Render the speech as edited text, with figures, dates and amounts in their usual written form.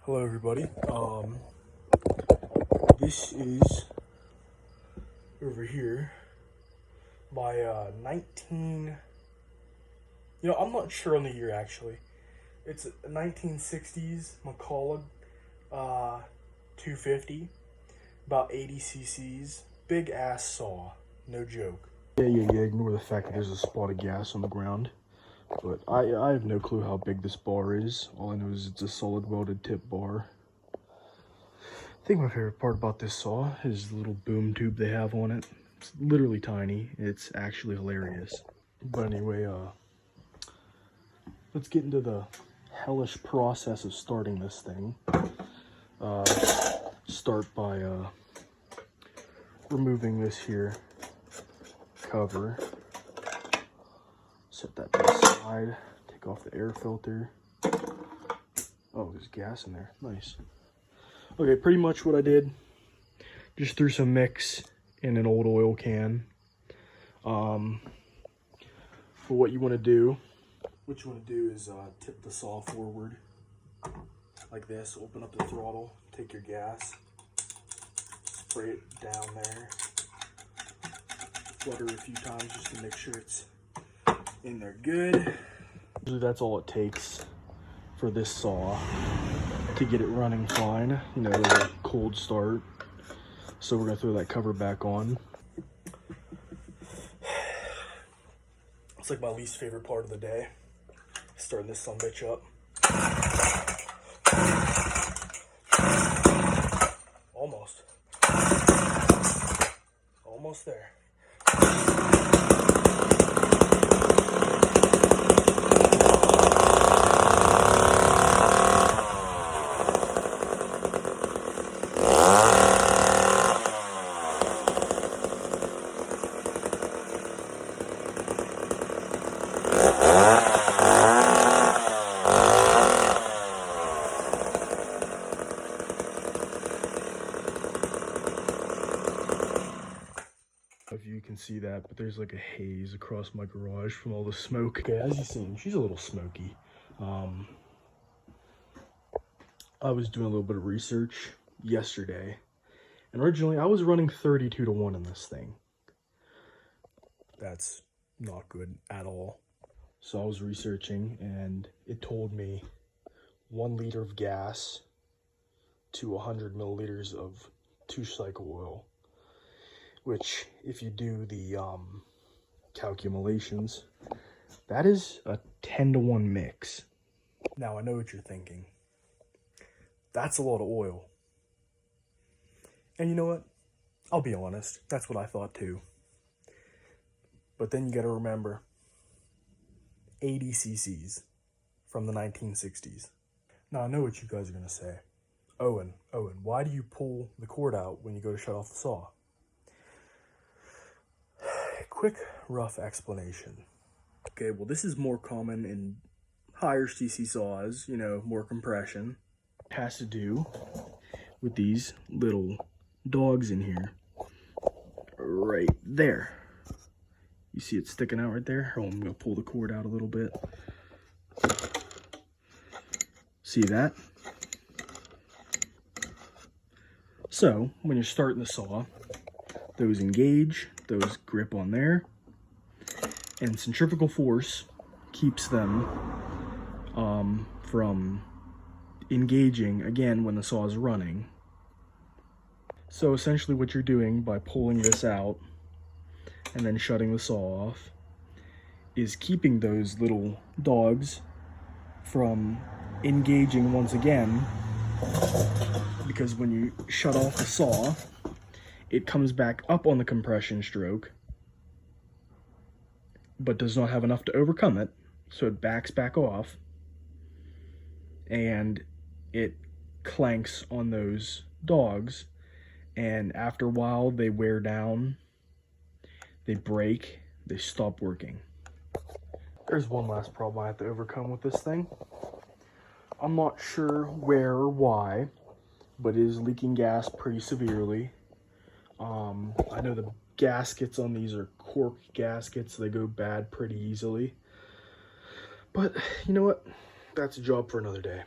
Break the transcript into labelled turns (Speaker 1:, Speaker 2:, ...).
Speaker 1: Hello everybody. This is over here my 19, I'm not sure on the year actually. It's a 1960s McCulloch 250, about 80 cc's, big ass saw, no joke. Yeah, ignore the fact that there's a spot of gas on the ground. But I have no clue how big this bar is. All I know is it's a solid welded tip bar. I think my favorite part about this saw is the little boom tube they have on it. It's literally tiny. It's actually hilarious. But anyway, let's get into the hellish process of starting this thing. Start by removing this here cover. Set that to the side, take off the air filter. Oh, there's gas in there, nice. Okay, pretty much what I did, just threw some mix in an old oil can. For what you want to do, is tip the saw forward, like this, open up the throttle, take your gas, spray it down there, flutter a few times just to make sure it's in there good. Usually that's all it takes for this saw to get it running fine, like a cold start. So we're gonna throw that cover back on. It's like my least favorite part of the day, starting this sumbitch up. Almost there. If you can see that, but there's like a haze across my garage from all the smoke. Okay, as you've seen, she's a little smoky. I was doing a little bit of research yesterday, and originally I was running 32-to-1 in this thing. That's not good at all. So I was researching, and it told me 1 liter of gas to 100 milliliters of 2-cycle oil, which, if you do the calculations, that is a 10-to-1 mix. Now, I know what you're thinking. That's a lot of oil. And you know what? I'll be honest, that's what I thought too. But then you gotta remember, 80 cc's from the 1960s. Now, I know what you guys are gonna say. Owen, why do you pull the cord out when you go to shut off the saw? Quick, rough explanation. Okay, well, this is more common in higher cc saws, more compression. It has to do with these little dogs in here, right there. You see it sticking out right there? Oh, I'm gonna pull the cord out a little bit. See that? So, when you're starting the saw, those engage, those grip on there, and centrifugal force keeps them from engaging again when the saw is running. So essentially what you're doing by pulling this out and then shutting the saw off is keeping those little dogs from engaging once again, because when you shut off the saw, it comes back up on the compression stroke, but does not have enough to overcome it, so it backs back off, and it clanks on those dogs, and after a while they wear down, they break, they stop working. There's one last problem I have to overcome with this thing. I'm not sure where or why, but it is leaking gas pretty severely. I know the gaskets on these are cork gaskets, so they go bad pretty easily. But you know what? That's a job for another day.